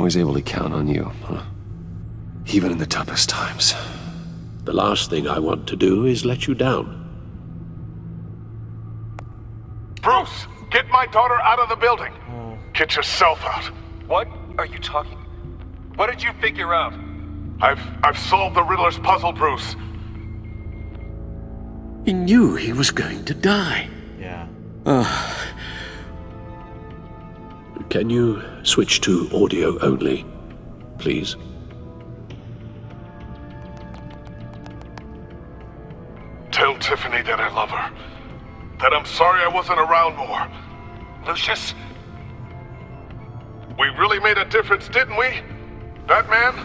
always able to count on you, huh? Even in the toughest times. The last thing I want to do is let you down. Bruce, get my daughter out of the building. Get yourself out. What are you talking? What did you figure out? I've solved the Riddler's puzzle, Bruce. He knew he was going to die. Yeah. Can you switch to audio only, please? Tell Tiffany that I love her. That I'm sorry I wasn't around more. Lucius? We really made a difference, didn't we? That man?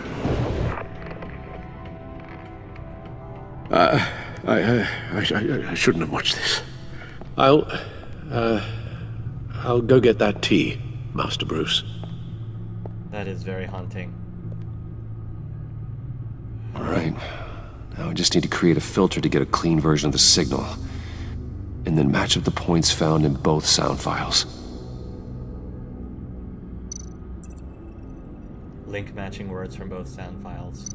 I shouldn't have watched this. I'll go get that tea, Master Bruce. That is very haunting. All right. Now I just need to create a filter to get a clean version of the signal. And then match up the points found in both sound files. Link matching words from both sound files.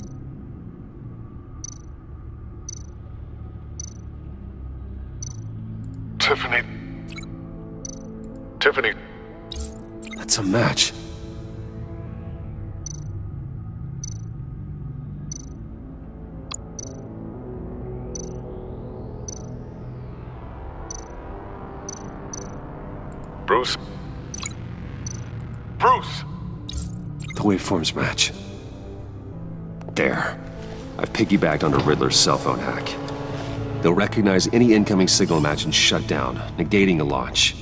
Tiffany. Tiffany. That's a match. Bruce? Bruce! The waveforms match. There. I've piggybacked onto Riddler's cell phone hack. They'll recognize any incoming signal match and shut down, negating the launch.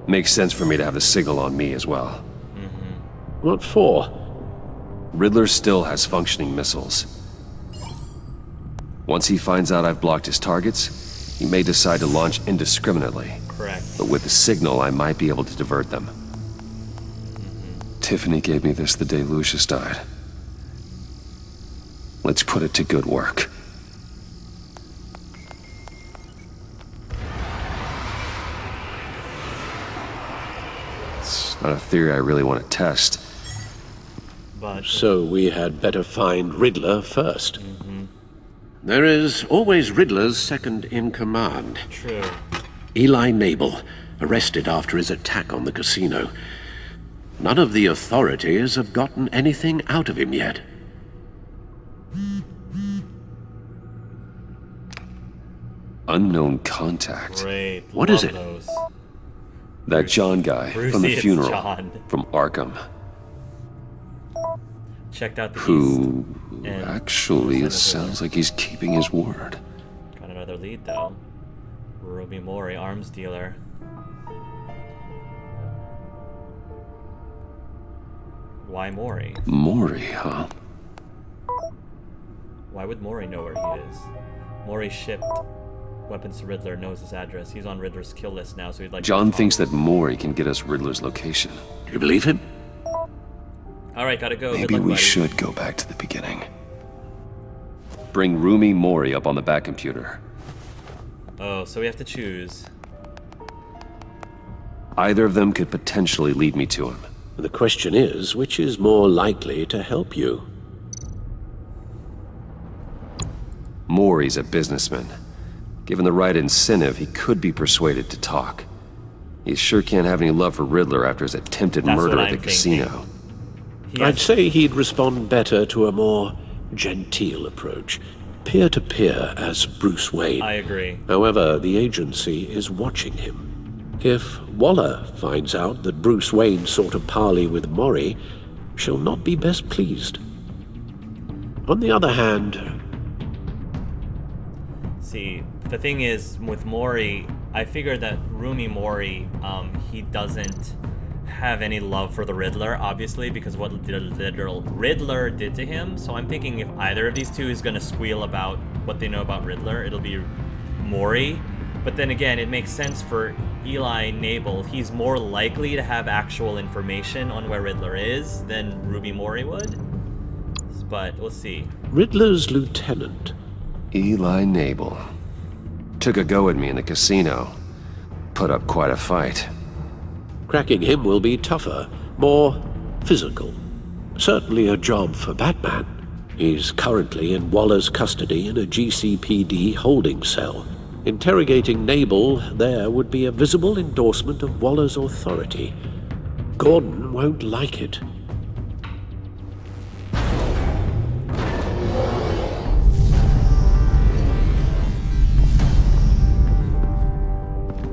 Makes sense for me to have the signal on me as well. What for? Riddler still has functioning missiles. Once he finds out I've blocked his targets, he may decide to launch indiscriminately. Correct. But with the signal, I might be able to divert them. Tiffany gave me this the day Lucius died. Let's put it to good work. It's not a theory I really want to test. But So we had better find Riddler first. There is always Riddler's second in command. true. Eli Nabel, arrested after his attack on the casino. None of the authorities have gotten anything out of him yet. Unknown contact. Great. What Love is it? Those. That John guy from Brucey, the it's funeral. John. From Arkham. Checked out the Who East. And actually, it Senator. sounds like he's keeping his word. Got another lead though. Ruby Maury, arms dealer. Why Maury? Maury, huh? Why would Maury know where he is? Maury shipped weapons to Riddler, knows his address. He's on Riddler's kill list now, so he'd like John to thinks that Maury can get us Riddler's location. Do you believe him? Alright, gotta go. Good Maybe luck, we buddy. should go back to the beginning. Bring Rumi Maury up on the back computer. Oh, so we have to choose. Either of them could potentially lead me to him. The question is, which is more likely to help you? Maury's a businessman. Given the right incentive, he could be persuaded to talk. He sure can't have any love for Riddler after his attempted That's murder what at the I'm casino. He I'd has- say he'd respond better to a more genteel approach. Peer-to-peer as Bruce Wayne. I agree. However, the agency is watching him. If Waller finds out that Bruce Wayne sought a parley with Maury, she'll not be best pleased. On the other hand, See, the thing is, with Maury, I figured that Rumi Maury, he doesn't have any love for the Riddler, obviously, because what Riddler did to him. So I'm thinking if either of these two is going to squeal about what they know about Riddler, it'll be Maury. But then again, it makes sense for Eli Nabel. He's more likely to have actual information on where Riddler is than Ruby Maury would. But we'll see. Riddler's lieutenant. Eli Nabel. Took a go at me in the casino. Put up quite a fight. Cracking him will be tougher, more physical. Certainly a job for Batman. He's currently in Waller's custody in a GCPD holding cell. Interrogating Nabel there would be a visible endorsement of Waller's authority. Gordon won't like it.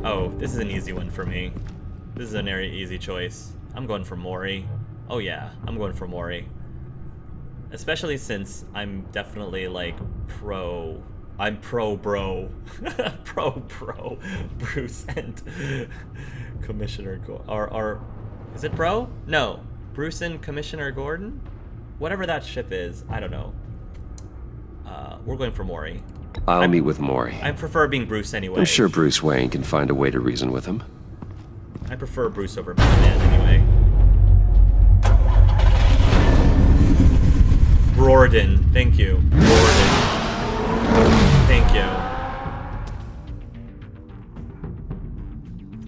Oh, this is an easy one for me. This is an very easy choice. I'm going for Maury. Oh yeah, I'm going for Maury. Especially since I'm definitely like I'm pro-bro. pro Bruce and Commissioner Gordon. Or is it bro? No. Bruce and Commissioner Gordon? Whatever that ship is, I don't know. We're going for Maury. I'll meet with Maury. I prefer being Bruce anyway. I'm sure Bruce Wayne can find a way to reason with him. I prefer Bruce over Batman anyway. Brordan, thank you. Brordan. Thank you.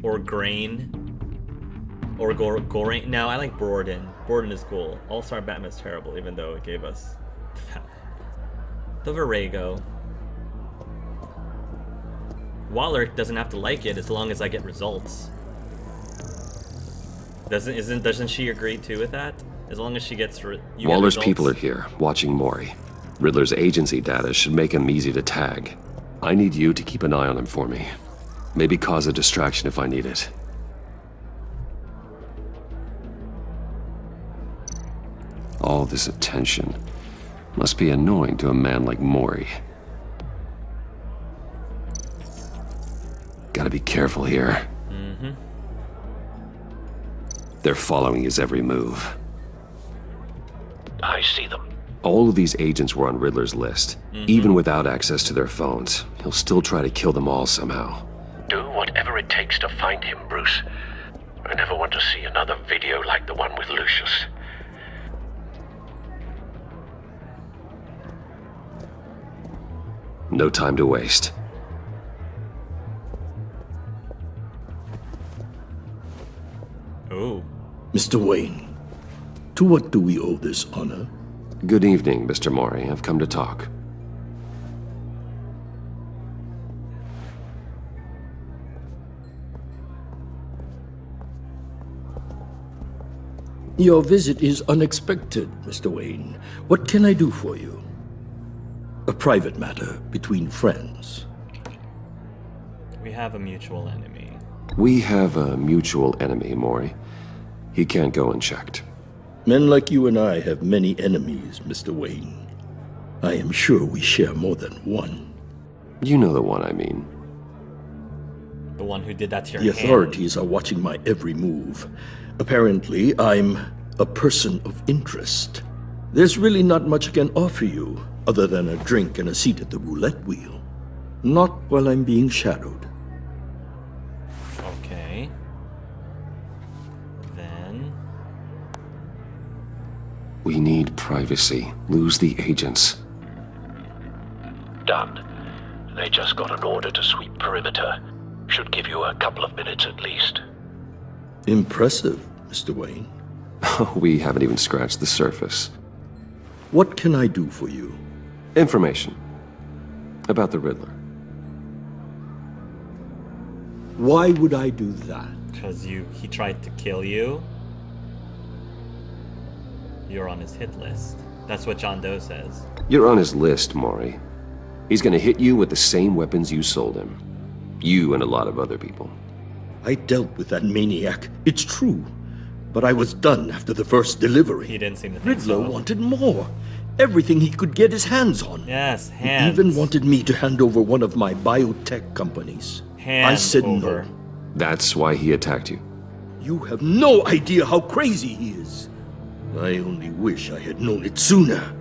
Or Grain. Or Gorain. No, I like Brordan. Brordan is cool. All-Star Batman is terrible, even though it gave us the Virago. Waller doesn't have to like it as long as I get results. Doesn't she agree too with that? As long as she gets Waller's people are here, watching Maury. Riddler's agency data should make him easy to tag. I need you to keep an eye on him for me. Maybe cause a distraction if I need it. All this attention must be annoying to a man like Maury. Gotta be careful here. Mm-hmm. They're following his every move. I see them. All of these agents were on Riddler's list. Even without access to their phones, he'll still try to kill them all somehow. Do whatever it takes to find him, Bruce. I never want to see another video like the one with Lucius. No time to waste. Oh. Mr. Wayne, to what do we owe this honor? Good evening, Mr. Maury. I've come to talk. Your visit is unexpected, Mr. Wayne. What can I do for you? A private matter between friends. We have a mutual enemy. We have a mutual enemy, Maury. He can't go unchecked. Men like you and I have many enemies, Mr. Wayne. I am sure we share more than one. You know the one I mean. The one who did that to your The hand. authorities are watching my every move. Apparently, I'm a person of interest. There's really not much I can offer you, other than a drink and a seat at the roulette wheel. Not while I'm being shadowed. Okay. Then... We need privacy. Lose the agents. Done. They just got an order to sweep perimeter. Should give you a couple of minutes at least. Impressive, Mr. Wayne. We haven't even scratched the surface. What can I do for you? Information. About the Riddler. Why would I do that? Because he tried to kill you. You're on his hit list. That's what John Doe says. You're on his list, Maury. He's gonna hit you with the same weapons you sold him. You and a lot of other people. I dealt with that maniac, it's true. But I was done after the first delivery. He didn't seem to think Riddler so. wanted more. Everything he could get his hands on. Yes, He hands. even wanted me to hand over one of my biotech companies. Hand I said over. no. That's why he attacked you. You have no idea how crazy he is. I only wish I had known it sooner.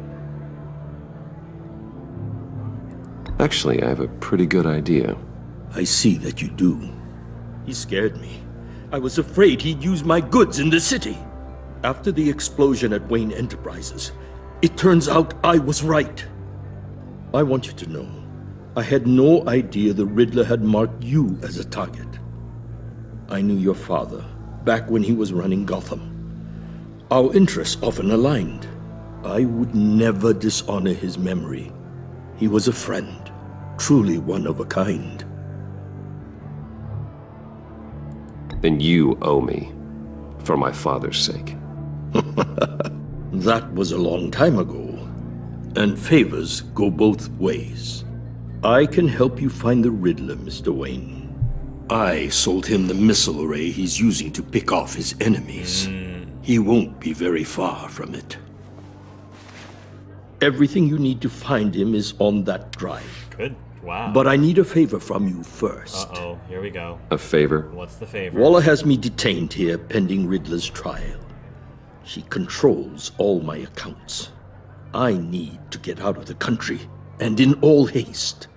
Actually, I have a pretty good idea. I see that you do. He scared me. I was afraid he'd use my goods in the city. After the explosion at Wayne Enterprises, it turns out I was right. I want you to know, I had no idea the Riddler had marked you as a target. I knew your father, back when he was running Gotham. Our interests often aligned. I would never dishonor his memory. He was a friend, truly one of a kind. Then you owe me, for my father's sake. That was a long time ago, and favors go both ways. I can help you find the Riddler, Mr. Wayne. I sold him the missile array he's using to pick off his enemies. He won't be very far from it. Everything you need to find him is on that drive. Good. Wow. But I need a favor from you first. Uh-oh, here we go. A favor? What's the favor? Waller has me detained here pending Riddler's trial. She controls all my accounts. I need to get out of the country, and in all haste.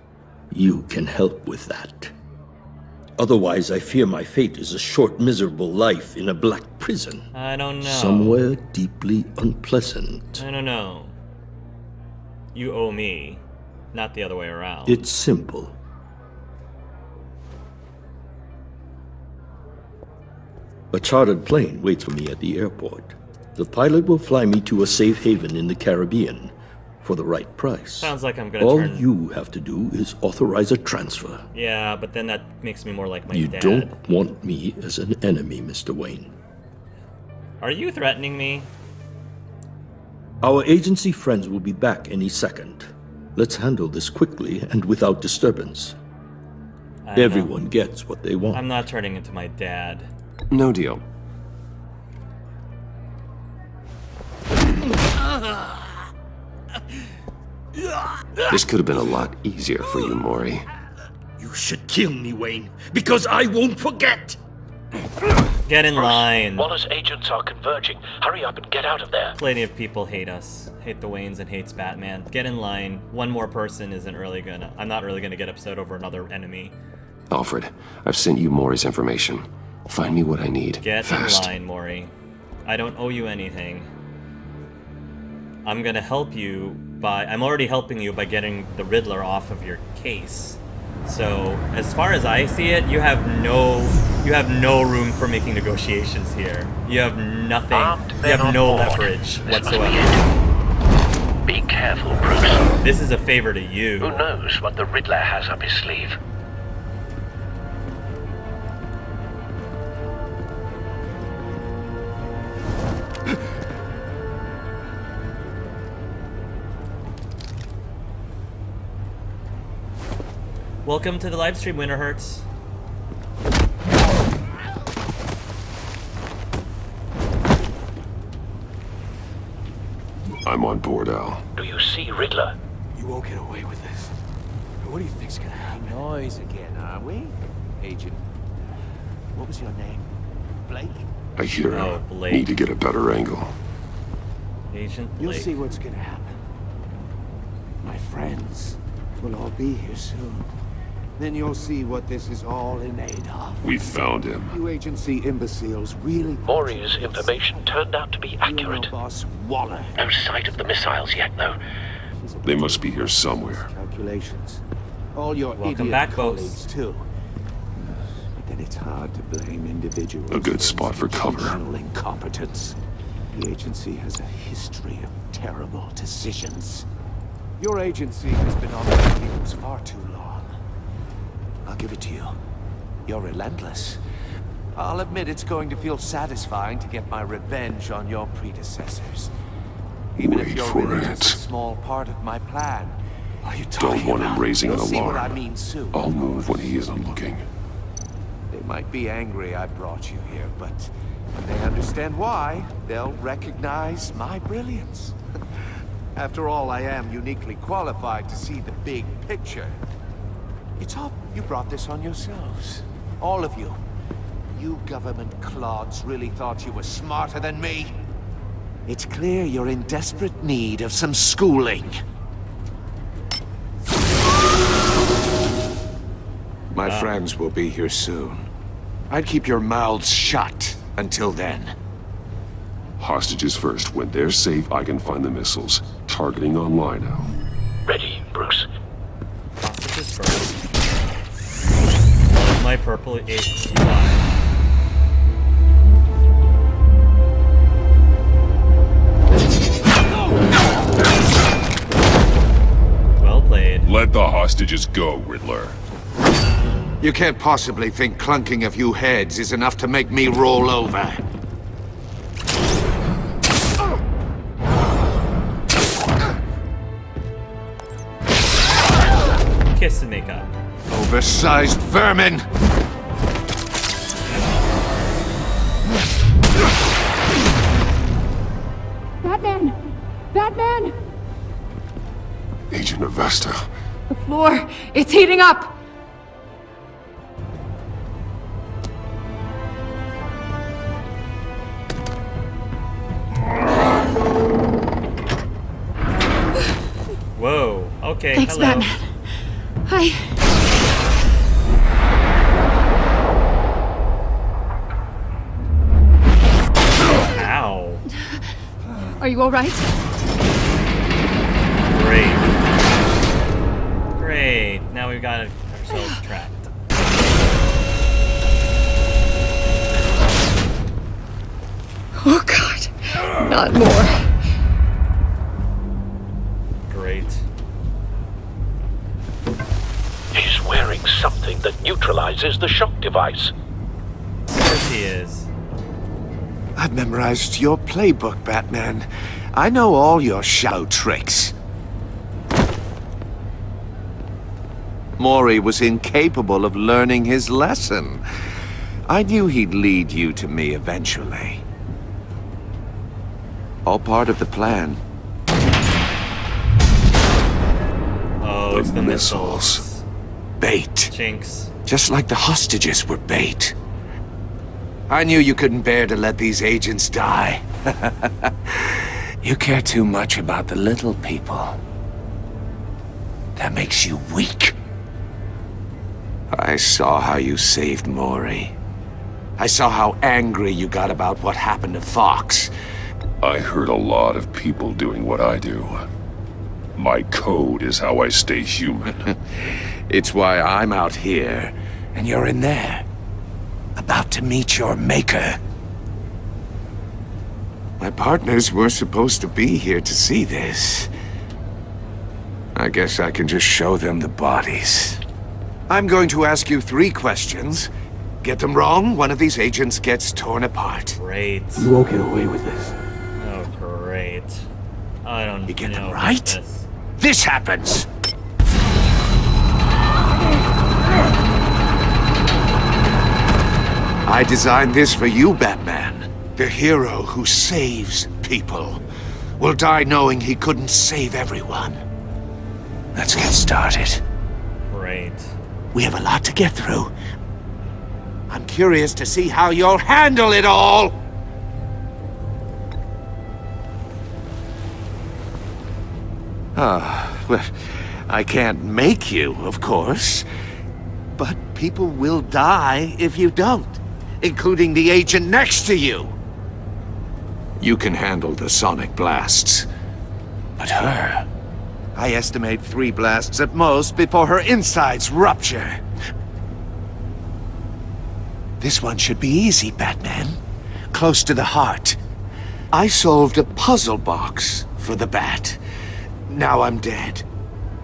You can help with that. Otherwise, I fear my fate is a short, miserable life in a black prison. I don't know. Somewhere deeply unpleasant. I don't know. You owe me, not the other way around. It's simple. A chartered plane waits for me at the airport. The pilot will fly me to a safe haven in the Caribbean for the right price. Sounds like I'm gonna All turn... you have to do is authorize a transfer. Yeah, but then that makes me more like my You dad. don't want me as an enemy, Mr. Wayne. Are you threatening me? Our agency friends will be back any second. Let's handle this quickly and without disturbance. Everyone gets what they want. I'm not turning into my dad. No deal. This could have been a lot easier for you, Maury. You should kill me, Wayne, because I won't forget! Get in line. Waller's agents are converging. Hurry up and get out of there. Plenty of people hate us. Hate the Waynes and hates Batman. Get in line. One more person isn't really gonna... I'm not really gonna get upset over another enemy. Alfred, I've sent you Maury's information. Find me what I need. Get fast. in line, Maury. I don't owe you anything. I'm gonna help you by... I'm already helping you by getting the Riddler off of your case. So, as far as I see it, you have no room for making negotiations here. You have nothing. You have no leverage whatsoever. Be careful, Bruce. This is a favor to you. Who knows what the Riddler has up his sleeve? Welcome to the live stream, Winterhertz. I'm on board, Al. Do you see Riddler? You won't get away with this. What do you think's gonna happen? Noise again, are we? Agent. What was your name? Blake? I hear Oh, him. Blake. Need to get a better angle. Agent You'll Blake. see what's gonna happen. My friends will all be here soon. Then you'll see what this is all in aid of. We found him. You agency imbeciles really... Maury's information turned out to be accurate. Boss Waller. No sight of the missiles yet, though. They must be here somewhere. Calculations. All your Welcome idiot back, colleagues, folks. too. But then it's hard to blame individuals. A good spot for cover. General incompetence. The agency has a history of terrible decisions. Your agency has been on the news far too long. I'll give it to you. You're relentless. I'll admit it's going to feel satisfying to get my revenge on your predecessors. Even if Wait you're for really it. just a small part of my plan. Are you Don't want him raising an You'll see what I alarm. mean soon. I'll move when he isn't looking. They might be angry I brought you here, but when they understand why, they'll recognize my brilliance. After all, I am uniquely qualified to see the big picture. It's all you brought this on yourselves. All of you. You government clods really thought you were smarter than me. It's clear you're in desperate need of some schooling. My friends will be here soon. I'd keep your mouths shut until then. Hostages first. When they're safe, I can find the missiles. Targeting online now. Ready, Bruce. Hostages first. My purple is hostages go, Riddler. You can't possibly think clunking a few heads is enough to make me roll over. Kiss and make up. Oversized vermin! Batman! Batman! Agent Avesta. The floor, it's heating up! Whoa. Okay. Thanks, hello. Batman. Hi. Ow. Are you alright? Great. Great. Now we've got ourselves trapped. Oh god. Not more. Great. He's wearing something that neutralizes the shock device. Of course he is. I've memorized your playbook, Batman. I know all your shallow tricks. Maury was incapable of learning his lesson. I knew he'd lead you to me eventually. All part of the plan. Oh, it's the missiles. missiles. Bait. Jinx. Just like the hostages were bait. I knew you couldn't bear to let these agents die. You care too much about the little people. That makes you weak. I saw how you saved Maury. I saw how angry you got about what happened to Fox. I hurt a lot of people doing what I do. My code is how I stay human. It's why I'm out here, and you're in there. About to meet your maker. My partners were supposed to be here to see this. I guess I can just show them the bodies. I'm going to ask you 3 questions. Get them wrong, one of these agents gets torn apart. Great. You won't get away with this. Oh, great. I don't You get know them about right? this. This happens! I designed this for you, Batman. The hero who saves people will die knowing he couldn't save everyone. Let's get started. Great. We have a lot to get through. I'm curious to see how you'll handle it all! Well, I can't make you, of course. But people will die if you don't, including the agent next to you. You can handle the sonic blasts. But her... I estimate 3 blasts at most before her insides rupture. This one should be easy, Batman. Close to the heart. I solved a puzzle box for the Bat. Now I'm dead.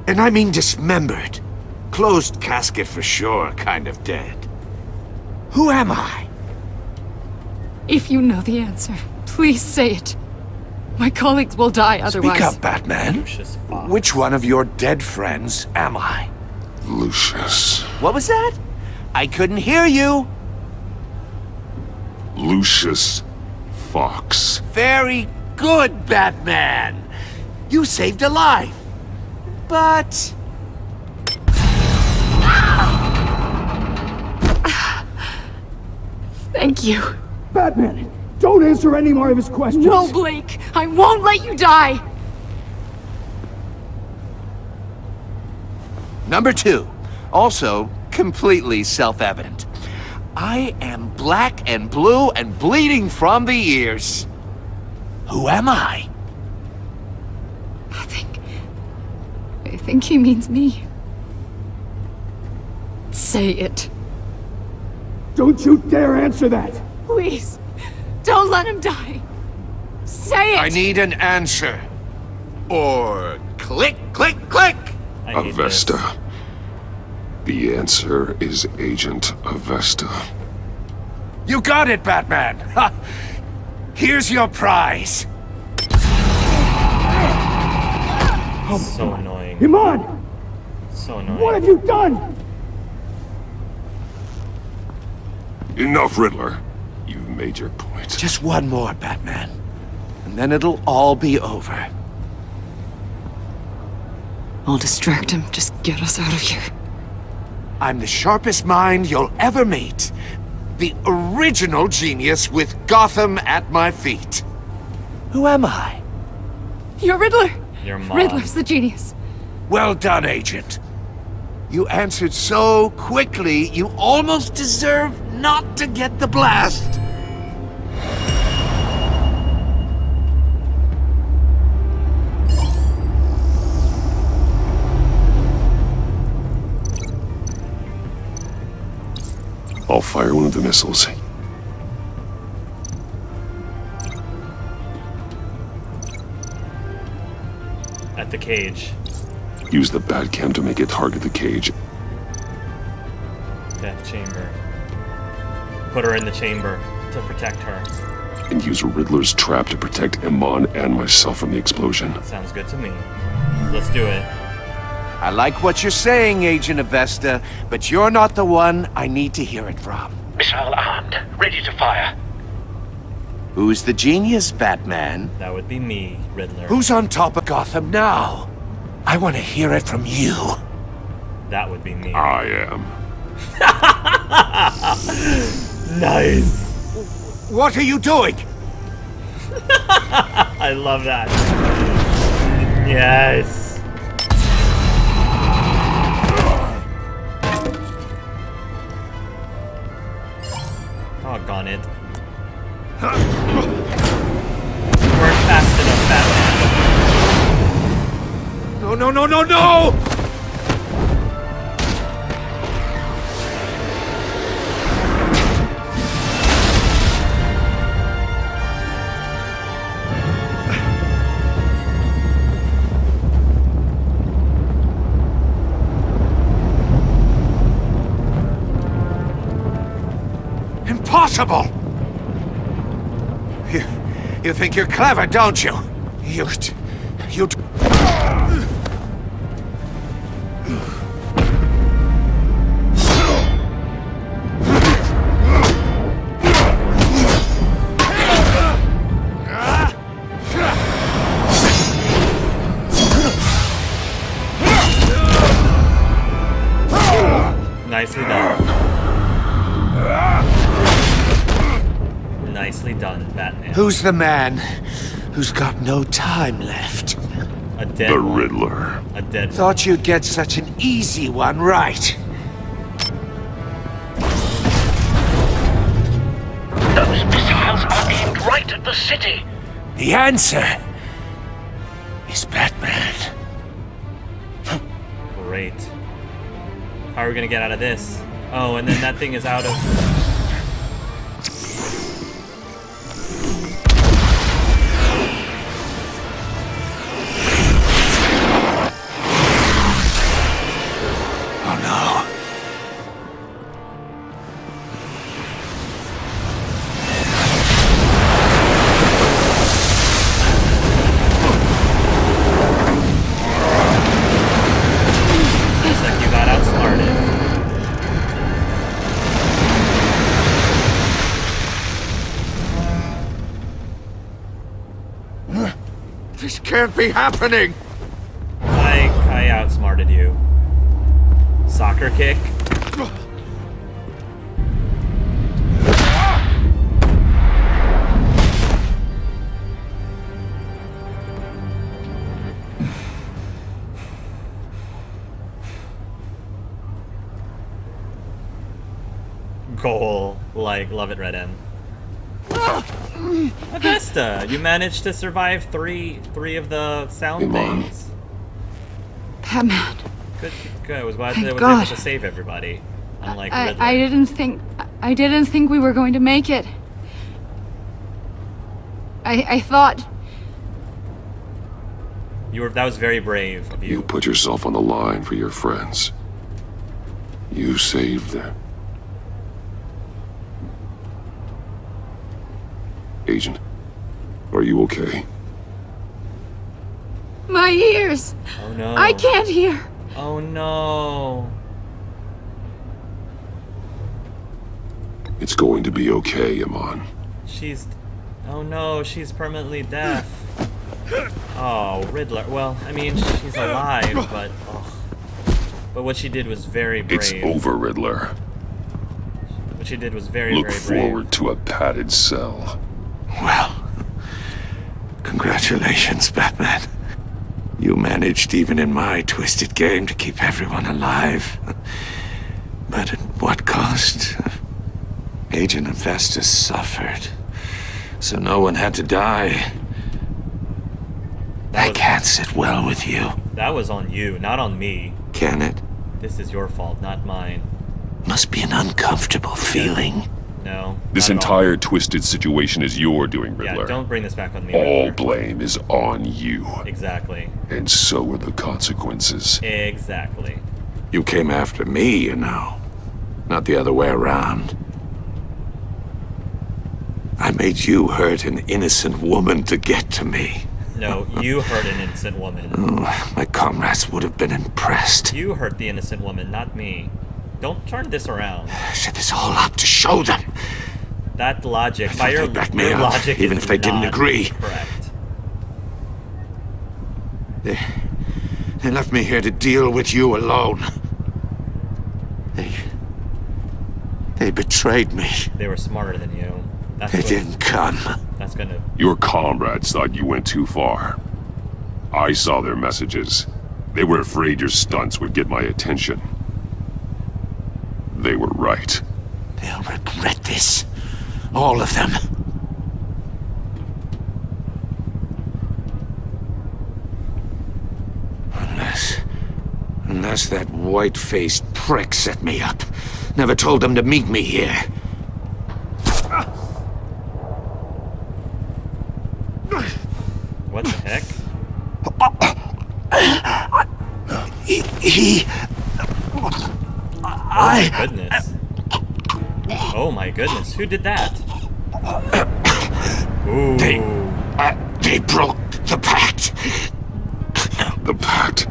And I mean dismembered. Closed casket for sure, kind of dead. Who am I? If you know the answer, please say it. My colleagues will die otherwise. Speak up, Batman. Lucius Fox. Which one of your dead friends am I? Lucius. What was that? I couldn't hear you. Lucius Fox. Very good, Batman. You saved a life. But... Thank you. Batman, don't answer any more of his questions. No, Blake! I won't let you die! Number 2. Also, completely self-evident. I am black and blue and bleeding from the ears. Who am I? I think he means me. Say it. Don't you dare answer that! Please, don't let him die. Say it! I need an answer. Or click, click, click! I hate this. Avesta. The answer is Agent Avesta. You got it, Batman! Ha! Here's your prize! So annoying. Iman! So annoying. What have you done? Enough, Riddler. You've made your point. Just one more, Batman. And then it'll all be over. I'll distract him. Just get us out of here. I'm the sharpest mind you'll ever meet. The original genius with Gotham at my feet. Who am I? You're Riddler! Your mom. Riddler's the genius. Well done, Agent. You answered so quickly, you almost deserve not to get the blast. I'll fire one of the missiles. At the cage. Use the Batcam to make it target the cage. Death chamber. Put her in the chamber to protect her. And use Riddler's trap to protect Iman and myself from the explosion. Sounds good to me. Let's do it. I like what you're saying, Agent Avesta, but you're not the one I need to hear it from. Missile armed, ready to fire. Who's the genius, Batman? That would be me, Riddler. Who's on top of Gotham now? I want to hear it from you. That would be me. I am. Nice. What are you doing? I love that. Yes. Doggone it. Work fast enough, Batman. No, no, no, no, no! Impossible! You think you're clever, don't you? You... Nicely done. Nicely done, Batman. Who's the man who's got no time left? A dead The one. Riddler. A dead one. Thought you'd get such an easy one right. Those missiles are aimed right at the city. The answer is Batman. Great. How are we gonna get out of this? Oh, and then that thing is out of... Oh no. Looks like you got outsmarted. This can't be happening. I outsmarted you. Soccer kick. Goal. Like, love it, Red M. Avesta, you managed to survive three of the sound Iman. things. Batman. Good, good. I was glad Thank that I was God. able to save everybody. Unlike Riddler. I didn't think we were going to make it. I thought... That was very brave of You you. put yourself on the line for your friends. You saved the... Agent, are you okay? My ears! Oh no. I can't hear! Oh no. It's going to be okay, Iman. She's... Oh no, she's permanently deaf. Oh, Riddler. Well, I mean, she's alive, but... Oh. But what she did was very brave. It's over, Riddler. What she did was very, Look very brave. forward to a padded cell. Well, congratulations, Batman. You managed, even in my twisted game, to keep everyone alive. But at what cost? Agent Avestus suffered, so no one had to die. That can't sit well with you. That was on you, not on me. Can it? This is your fault, not mine. Must be an uncomfortable feeling. No. This not at all. entire twisted situation is your doing, Riddler. Yeah, don't bring this back on me, All Riddler. blame is on you. Exactly. And so are the consequences. Exactly. You came after me, you know. Not the other way around. I made you hurt an innocent woman to get to me. No, you hurt an innocent woman. Oh, my comrades would have been impressed. You hurt the innocent woman, not me. Don't turn this around. I set this all up to show them. That logic, thought by your they'd back me up, logic, even is if they didn't not agree. Correct. They left me here to deal with you alone. They betrayed me. They were smarter than you. That's They what- didn't come. That's gonna... Your comrades thought you went too far. I saw their messages. They were afraid your stunts would get my attention. They were right. They'll regret this. All of them. Unless that white-faced prick set me up. Never told them to meet me here. What the heck? I... Goodness. Oh my goodness, who did that? Ooh. They broke the pact. The pact.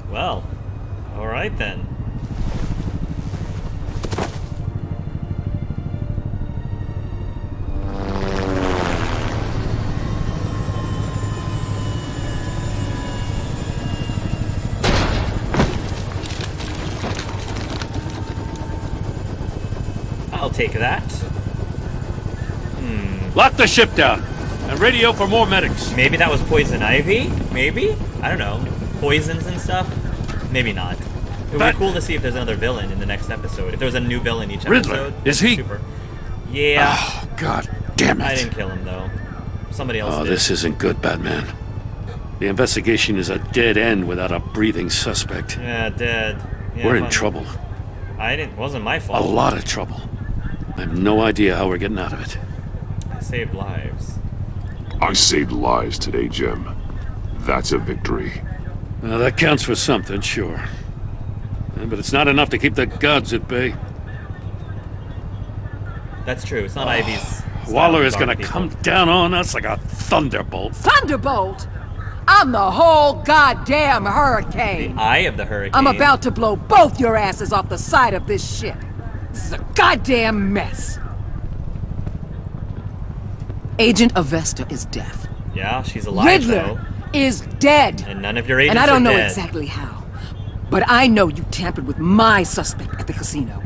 Well, alright then. I'll take that. Lock the ship down and radio for more medics. Maybe that was Poison Ivy? Maybe? I don't know. Poisons and stuff? Maybe not. It would be cool to see if there's another villain in the next episode. If there was a new villain each Riddler, episode. is he? Super. Yeah. Oh, God damn it. I didn't kill him, though. Somebody else Oh, did. this isn't good, Batman. The investigation is a dead end without a breathing suspect. Yeah, dead. Yeah, We're in funny. trouble. Wasn't my A fault. lot of trouble. I have no idea how we're getting out of it. I saved lives. I saved lives today, Jim. That's a victory. Now, that counts for something, sure. But it's not enough to keep the gods at bay. That's true. It's not Ivy's. style Waller to is talk gonna people. come down on us like a thunderbolt. Thunderbolt? I'm the whole goddamn hurricane. Eye of the hurricane. I'm about to blow both your asses off the side of this ship. This is a goddamn mess. Agent Avesta is deaf. Yeah, she's alive Riddler though. is dead. And none of your agents And I don't are know dead. exactly how. But I know you tampered with my suspect at the casino.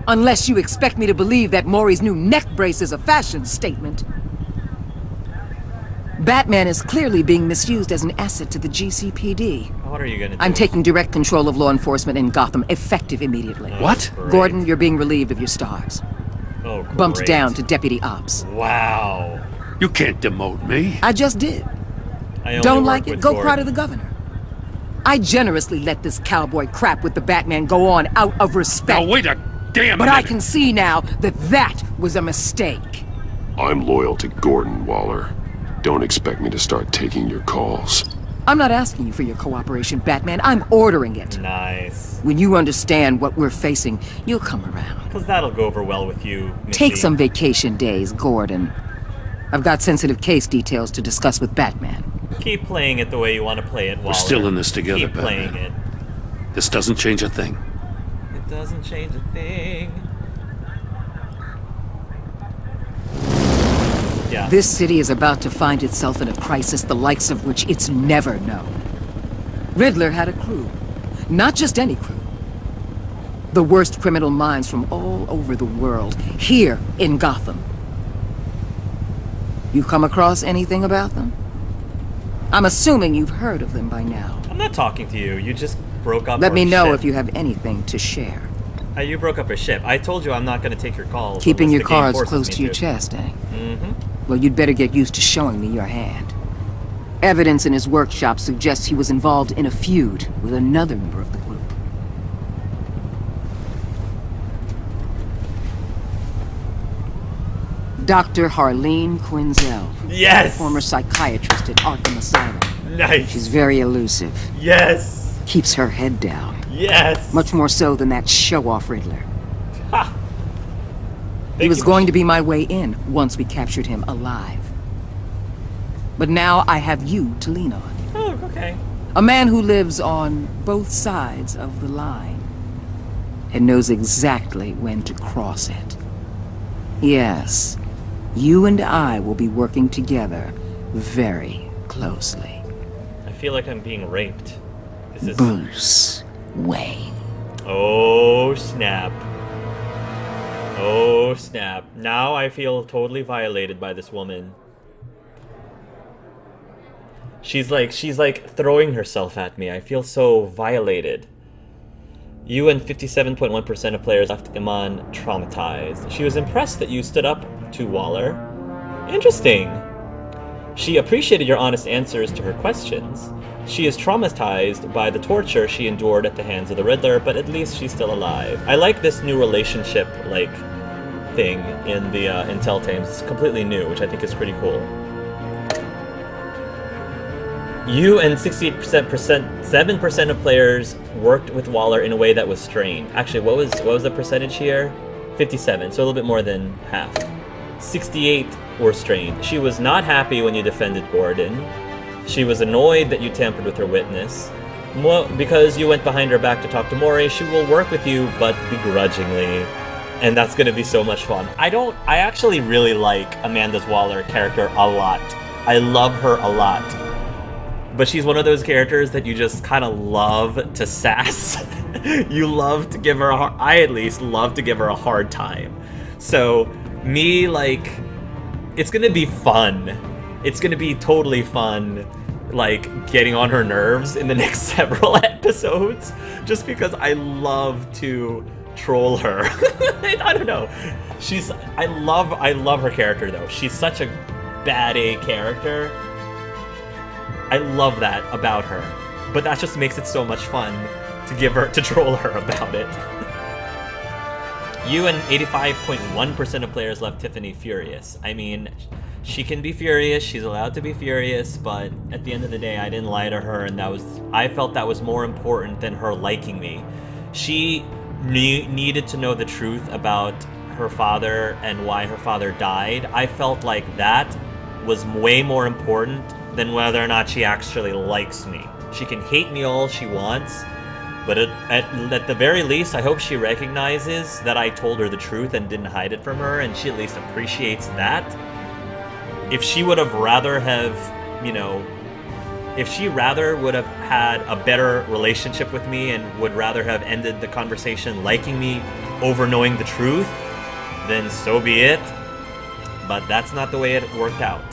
Unless you expect me to believe that Maury's new neck brace is a fashion statement. Batman is clearly being misused as an asset to the GCPD. What are you gonna do? I'm taking direct control of law enforcement in Gotham, effective immediately. What? Great. Gordon, you're being relieved of your stars. Oh, great. Bumped down to deputy ops. Wow. You can't demote me. I just did. I only Don't work like it? with Go Gordon. cry to the governor. I generously let this cowboy crap with the Batman go on out of respect. Now wait a damn But minute. I can see now that that was a mistake. I'm loyal to Gordon, Waller. Don't expect me to start taking your calls. I'm not asking you for your cooperation, Batman. I'm ordering it. Nice. When you understand what we're facing, you'll come around. Because that'll go over well with you, Missy. Take some vacation days, Gordon. I've got sensitive case details to discuss with Batman. Keep playing it the way you want to play it, Waller. We're still in this together, Keep playing Batman. it. This doesn't change a thing. It doesn't change a thing. Yeah. This city is about to find itself in a crisis the likes of which it's never known. Riddler had a crew. Not just any crew. The worst criminal minds from all over the world, here in Gotham. You come across anything about them? I'm assuming you've heard of them by now. I'm not talking to you. You just broke up Let me know ship. if you have anything to share. You broke up a ship. I told you I'm not going to take your calls. Keeping your unless the game cards forces close me to your chest, eh? Mm-hmm. Well, you'd better get used to showing me your hand. Evidence in his workshop suggests he was involved in a feud with another member of the group. Dr. Harleen Quinzel. Yes! Former psychiatrist at Arkham Asylum. Nice! She's very elusive. Yes! Keeps her head down. Yes! Much more so than that show-off Riddler. Ha! He was going to be my way in once we captured him alive. But now I have you to lean on. Oh, okay. A man who lives on both sides of the line and knows exactly when to cross it. Yes, you and I will be working together very closely. I feel like I'm being raped. This is Bruce Wayne. Oh, snap. Oh, snap. Now I feel totally violated by this woman. She's like throwing herself at me. I feel so violated. You and 57.1% of players left Iman traumatized. She was impressed that you stood up to Waller. Interesting. She appreciated your honest answers to her questions. She is traumatized by the torture she endured at the hands of the Riddler, but at least she's still alive. I like this new relationship, thing in the in Telltales. It's completely new, which I think is pretty cool. You and 7% of players worked with Waller in a way that was strained. Actually, what was the percentage here? 57, so a little bit more than half. 68 were strained. She was not happy when you defended Gordon. She was annoyed that you tampered with her witness. Because you went behind her back to talk to Maury, she will work with you, but begrudgingly. And that's gonna be so much fun. I actually really like Amanda Waller's character a lot. I love her a lot. But she's one of those characters that you just kind of love to sass. You love to give her I at least love to give her a hard time. So, me, it's gonna be fun. It's gonna be totally fun, getting on her nerves in the next several episodes. Just because I love to troll her. I don't know. I love her character, though. She's such a bad A character. I love that about her, but that just makes it so much fun to troll her about it. You and 85.1% of players left Tiffany furious. I mean, she can be furious, she's allowed to be furious, but at the end of the day, I didn't lie to her, and I felt that was more important than her liking me. She needed to know the truth about her father and why her father died. I felt like that was way more important than whether or not she actually likes me. She can hate me all she wants, but at the very least, I hope she recognizes that I told her the truth and didn't hide it from her, and she at least appreciates that. If she would have rather would have had a better relationship with me and would rather have ended the conversation liking me over knowing the truth, then so be it. But that's not the way it worked out.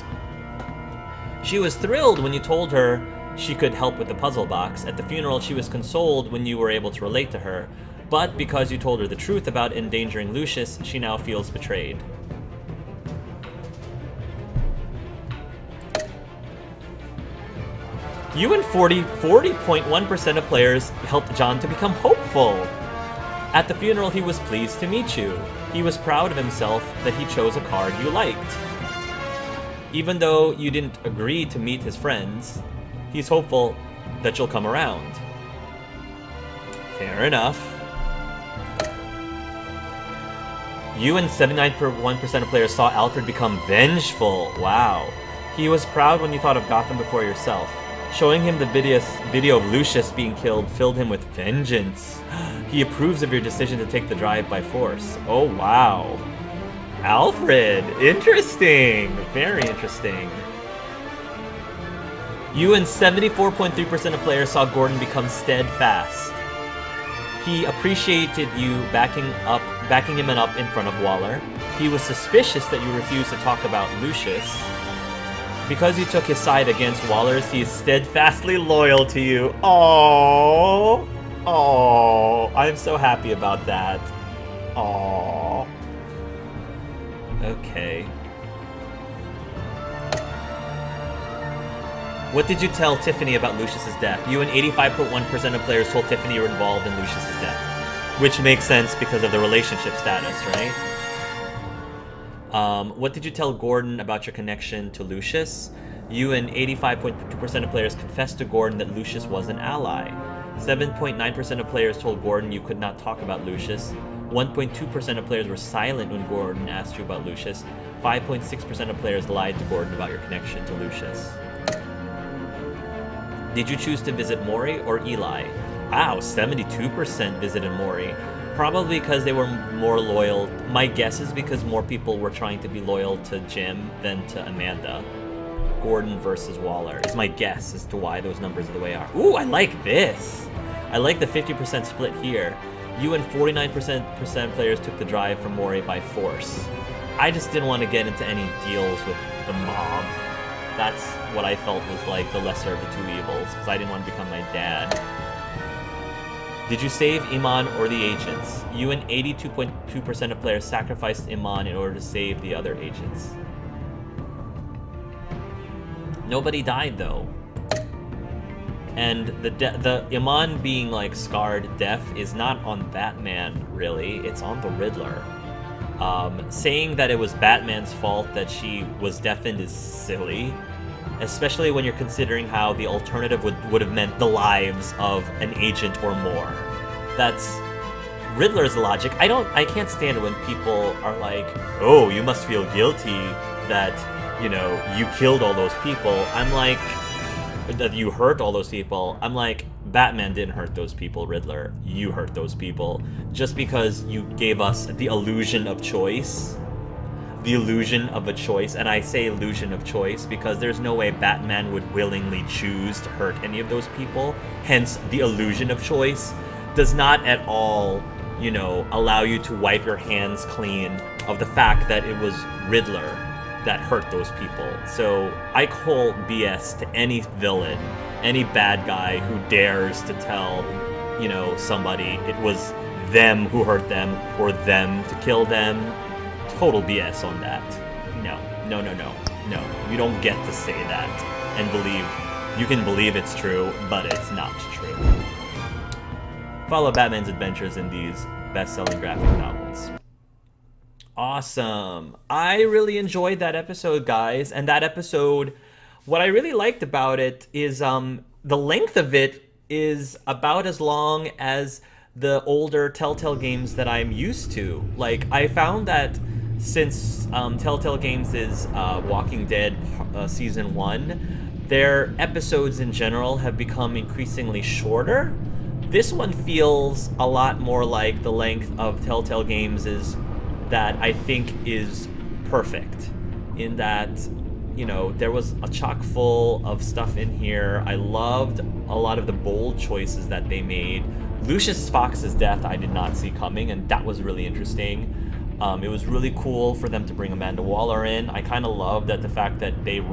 She was thrilled when you told her she could help with the puzzle box. At the funeral, she was consoled when you were able to relate to her. But because you told her the truth about endangering Lucius, she now feels betrayed. You and 40.1% of players helped John to become hopeful. At the funeral, he was pleased to meet you. He was proud of himself that he chose a card you liked. Even though you didn't agree to meet his friends, he's hopeful that you'll come around. Fair enough. You and 79.1% of players saw Alfred become vengeful. Wow. He was proud when you thought of Gotham before yourself. Showing him the video of Lucius being killed filled him with vengeance. He approves of your decision to take the drive by force. Oh, wow. Alfred! Interesting! Very interesting. You and 74.3% of players saw Gordon become steadfast. He appreciated you backing him up in front of Waller. He was suspicious that you refused to talk about Lucius. Because you took his side against Waller's, he is steadfastly loyal to you. Aww. Aww. I'm so happy about that. Aww. Okay. What did you tell Tiffany about Lucius's death? You and 85.1% of players told Tiffany you were involved in Lucius's death. Which makes sense because of the relationship status, right? What did you tell Gordon about your connection to Lucius? You and 85.2% of players confessed to Gordon that Lucius was an ally. 7.9% of players told Gordon you could not talk about Lucius. 1.2% of players were silent when Gordon asked you about Lucius. 5.6% of players lied to Gordon about your connection to Lucius. Did you choose to visit Maury or Eli? Wow, 72% visited Maury. Probably because they were more loyal. My guess is because more people were trying to be loyal to Jim than to Amanda. Gordon versus Waller is my guess as to why those numbers are the way they are. Ooh, I like this. I like the 50% split here. You and 49% players took the drive from Maury by force. I just didn't want to get into any deals with the mob. That's what I felt was like the lesser of the two evils, because I didn't want to become my dad. Did you save Iman or the agents? You and 82.2% of players sacrificed Iman in order to save the other agents. Nobody died though. And the Iman being like scarred deaf is not on Batman really, it's on the Riddler. Saying that it was Batman's fault that she was deafened is silly. Especially when you're considering how the alternative would have meant the lives of an agent or more. That's Riddler's logic. I can't stand it when people are like, oh, you must feel guilty that, you know, you killed all those people. I'm like, that you hurt all those people. I'm like, Batman didn't hurt those people, Riddler. You hurt those people. Just because you gave us the illusion of choice. The illusion of a choice, and I say illusion of choice because there's no way Batman would willingly choose to hurt any of those people. Hence, the illusion of choice does not at all, you know, allow you to wipe your hands clean of the fact that it was Riddler that hurt those people. So I call BS to any villain, any bad guy who dares to tell, you know, somebody it was them who hurt them or them to kill them. Total BS on that. No. You don't get to say that and believe. You can believe it's true, but it's not true. Follow Batman's adventures in these best-selling graphic novels. Awesome. I really enjoyed that episode, guys. And that episode, what I really liked about it is the length of it is about as long as the older Telltale games that I'm used to. Like, I found that since Telltale Games is Walking Dead Season 1, their episodes in general have become increasingly shorter. This one feels a lot more like the length of Telltale Games is that I think is perfect. In that, you know, there was a chock full of stuff in here. I loved a lot of the bold choices that they made. Lucius Fox's death I did not see coming, and that was really interesting. It was really cool for them to bring Amanda Waller in. I kind of loved that the fact that they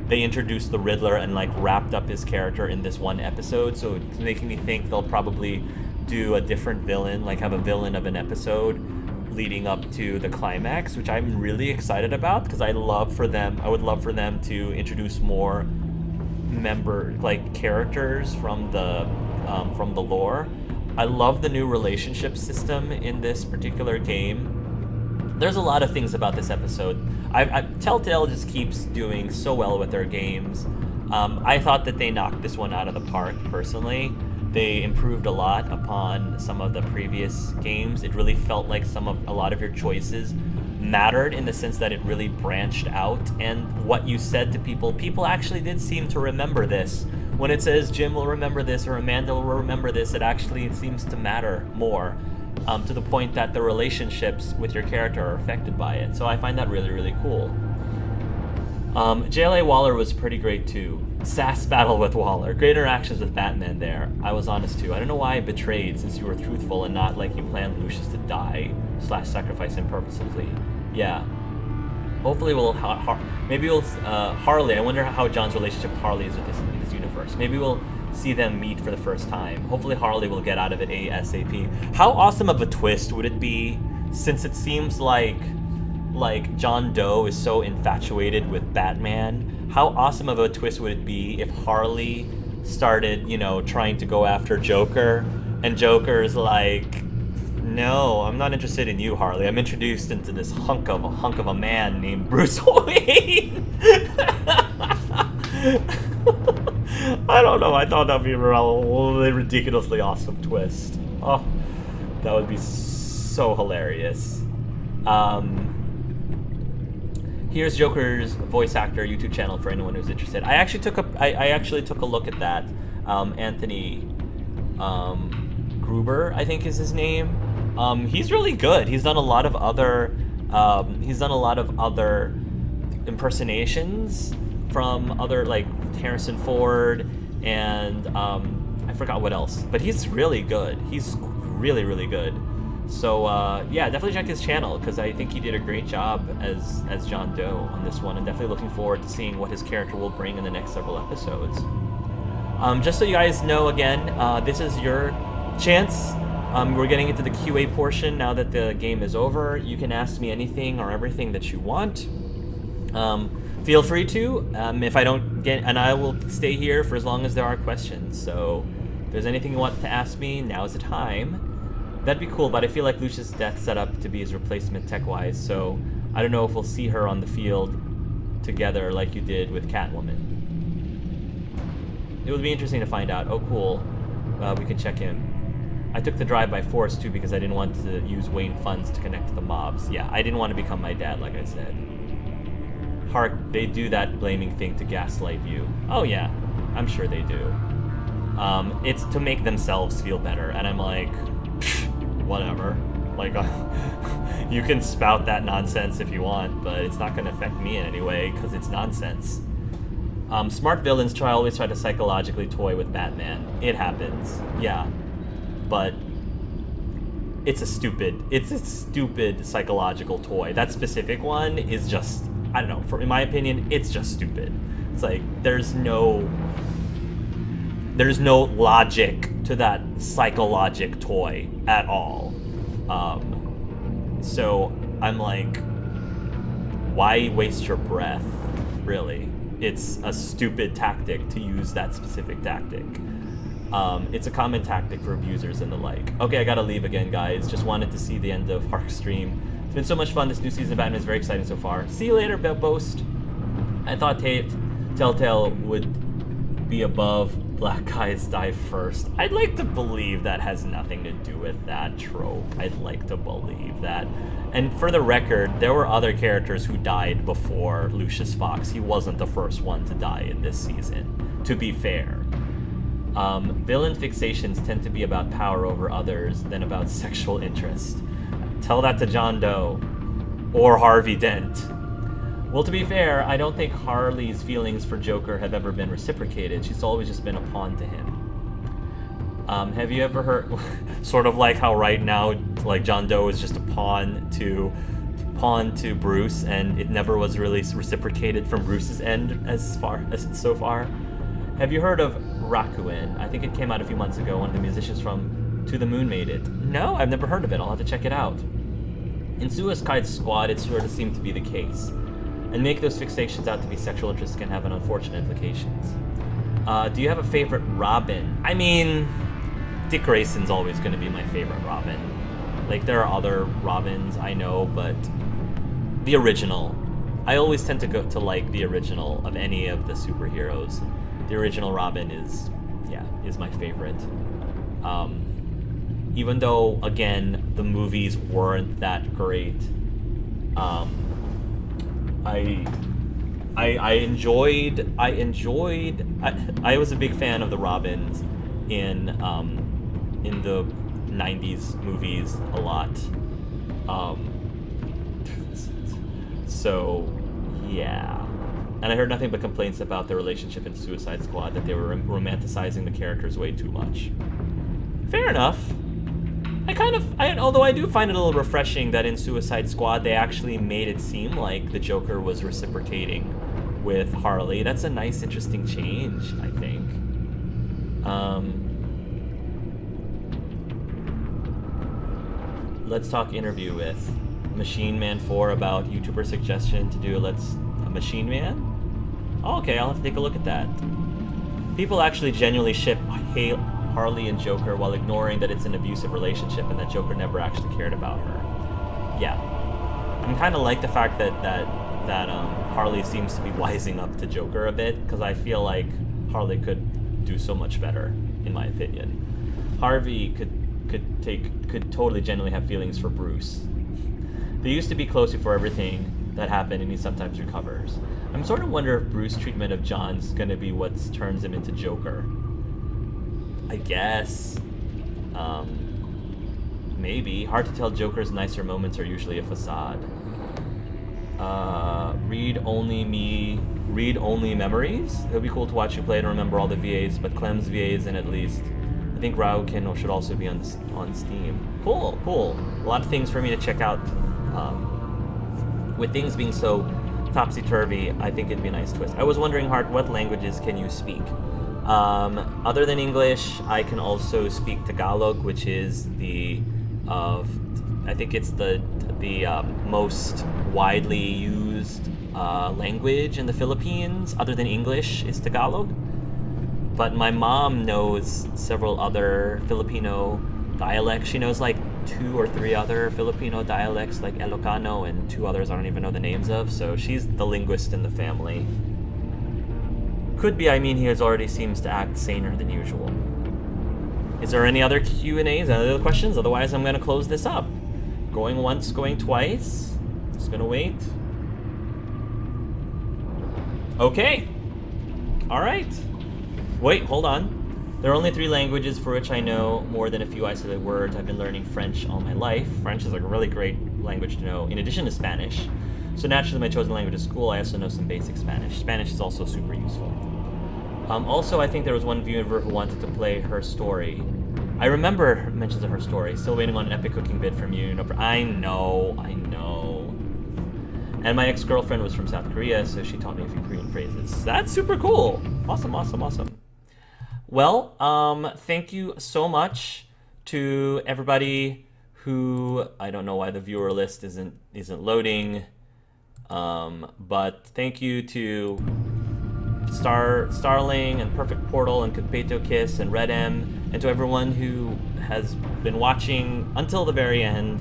introduced the Riddler and like wrapped up his character in this one episode. So it's making me think they'll probably do a different villain, like have a villain of an episode leading up to the climax, which I'm really excited about because I would love for them to introduce more characters from the lore. I love the new relationship system in this particular game. there's a lot of things about this episode. Telltale just keeps doing so well with their games. I thought that they knocked this one out of the park, personally. They improved a lot upon some of the previous games. It really felt like a lot of your choices mattered in the sense that it really branched out, and what you said to people actually did seem to remember this. When it says Jim will remember this or Amanda will remember this, it seems to matter more, to the point that the relationships with your character are affected by it. So I find that really, really cool. JLA Waller was pretty great too. Sass battle with Waller. Great interactions with Batman there. I was honest too. I don't know why I betrayed, since you were truthful and not like you planned Lucius to die / sacrifice him purposefully. Yeah. Hopefully maybe we'll Harley. I wonder how John's relationship with Harley is with this universe. Maybe we'll see them meet for the first time. Hopefully Harley will get out of it ASAP. How awesome of a twist would it be, since it seems like John Doe is so infatuated with Batman? How awesome of a twist would it be if Harley started, trying to go after Joker, and Joker's like, no, I'm not interested in you, Harley. I'm introduced into this hunk of a man named Bruce Wayne. I don't know. I thought that'd be a really ridiculously awesome twist. Oh, that would be so hilarious. Here's Joker's voice actor YouTube channel for anyone who's interested. I actually took a look at that. Anthony Gruber, I think is his name. He's really good. He's done a lot of other impersonations from other, like Harrison Ford and I forgot what else. But he's really good. He's really, really good. So yeah, definitely check his channel, because I think he did a great job as John Doe on this one, and definitely looking forward to seeing what his character will bring in the next several episodes. Just so you guys know, again, this is your chance. We're getting into the QA portion now that the game is over. You can ask me anything or everything that you want. Feel free to, if I don't get, and I will stay here for as long as there are questions. So if there's anything you want to ask me, now's the time. That'd be cool, but I feel like Lucius' death set up to be his replacement tech-wise, so I don't know if we'll see her on the field together like you did with Catwoman. It would be interesting to find out. Oh, cool. We can check him. I took the drive by force, too, because I didn't want to use Wayne funds to connect to the mobs. Yeah, I didn't want to become my dad, like I said. Hark, they do that blaming thing to gaslight you. Oh, yeah. I'm sure they do. It's to make themselves feel better, and I'm like, whatever. Like, you can spout that nonsense if you want, but it's not going to affect me in any way, because it's nonsense. Smart villains always try to psychologically toy with Batman. It happens, yeah. But it's a stupid psychological toy. That specific one is just, I don't know, in my opinion, it's just stupid. It's like, there's no logic to that psychologic toy at all. So I'm like, why waste your breath, really? It's a stupid tactic to use that specific tactic. It's a common tactic for abusers and the like. Okay, I gotta leave again, guys. Just wanted to see the end of Hark's stream. It's been so much fun. This new season of Batman is very exciting so far. See you later, Boast. I thought Telltale would be above Black Guys Die First. I'd like to believe that has nothing to do with that trope. I'd like to believe that. And for the record, there were other characters who died before Lucius Fox. He wasn't the first one to die in this season, to be fair. Villain fixations tend to be about power over others than about sexual interest. Tell that to John Doe. Or Harvey Dent. Well, to be fair, I don't think Harley's feelings for Joker have ever been reciprocated. She's always just been a pawn to him. Have you ever heard, sort of like how right now, like John Doe is just a pawn to Bruce, and it never was really reciprocated from Bruce's end so far? Have you heard of Rakuen? I think it came out a few months ago. One of the musicians from To the Moon made it. No, I've never heard of it. I'll have to check it out. In Suicide Squad, it sort of seemed to be the case. And make those fixations out to be sexual interests can have unfortunate implications. Do you have a favorite Robin? I mean, Dick Grayson's always going to be my favorite Robin. Like, there are other Robins, I know, but the original. I always tend to go to like the original of any of the superheroes. The original Robin is my favorite. Even though, again, the movies weren't that great, I was a big fan of the Robins in the 90s movies a lot. So yeah. And I heard nothing but complaints about the relationship in Suicide Squad, that they were romanticizing the characters way too much. Fair enough. Although I do find it a little refreshing that in Suicide Squad they actually made it seem like the Joker was reciprocating with Harley. That's a nice, interesting change, I think. Let's talk interview with Machine Man 4 about YouTuber suggestion to do a Machine Man? Oh, okay, I'll have to take a look at that. People actually genuinely ship Harley and Joker while ignoring that it's an abusive relationship and that Joker never actually cared about her. Yeah. I'm kind of like the fact that Harley seems to be wising up to Joker a bit, because I feel like Harley could do so much better, in my opinion. Harvey could totally genuinely have feelings for Bruce. They used to be close before everything that happened, and he sometimes recovers. I'm sort of wonder if Bruce's treatment of John's gonna be what turns him into Joker. I guess. Maybe. Hard to tell. Joker's nicer moments are usually a facade. Read only memories? It would be cool to watch you play and remember all the VAs, but Clem's VAs, and at least I think Raukin should also be on Steam. Cool. A lot of things for me to check out. With things being so topsy-turvy, I think it'd be a nice twist. I was wondering, Hart, what languages can you speak? Other than English, I can also speak Tagalog, which is I think it's the most widely used language in the Philippines, other than English, is Tagalog. But my mom knows several other Filipino dialects. She knows like 2 or 3 other Filipino dialects, like Ilocano, and 2 others I don't even know the names of, so she's the linguist in the family. Could be, he already seems to act saner than usual. Is there any other Q&As, any other questions? Otherwise, I'm going to close this up. Going once, going twice. Just going to wait. Okay. All right. Wait, hold on. There are only 3 languages for which I know more than a few isolated words. I've been learning French all my life. French is a really great language to know, in addition to Spanish. So naturally, my chosen language is school. I also know some basic Spanish. Spanish is also super useful. Also, I think there was one viewer who wanted to play Her Story. I remember mentions of Her Story. Still waiting on an epic cooking vid from you. I know. And my ex-girlfriend was from South Korea, so she taught me a few Korean phrases. That's super cool. Awesome. Well, thank you so much to everybody who, I don't know why the viewer list isn't loading, but thank you to Starling and Perfect Portal and Kagpeto Kiss and Red M, and to everyone who has been watching until the very end.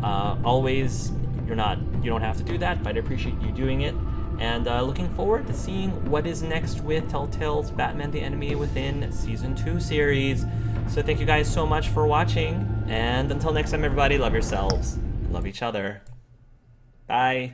Always, you don't have to do that, but I appreciate you doing it. And looking forward to seeing what is next with Telltale's Batman the Enemy Within Season 2 series. So thank you guys so much for watching, and until next time, everybody, love yourselves, love each other. Bye.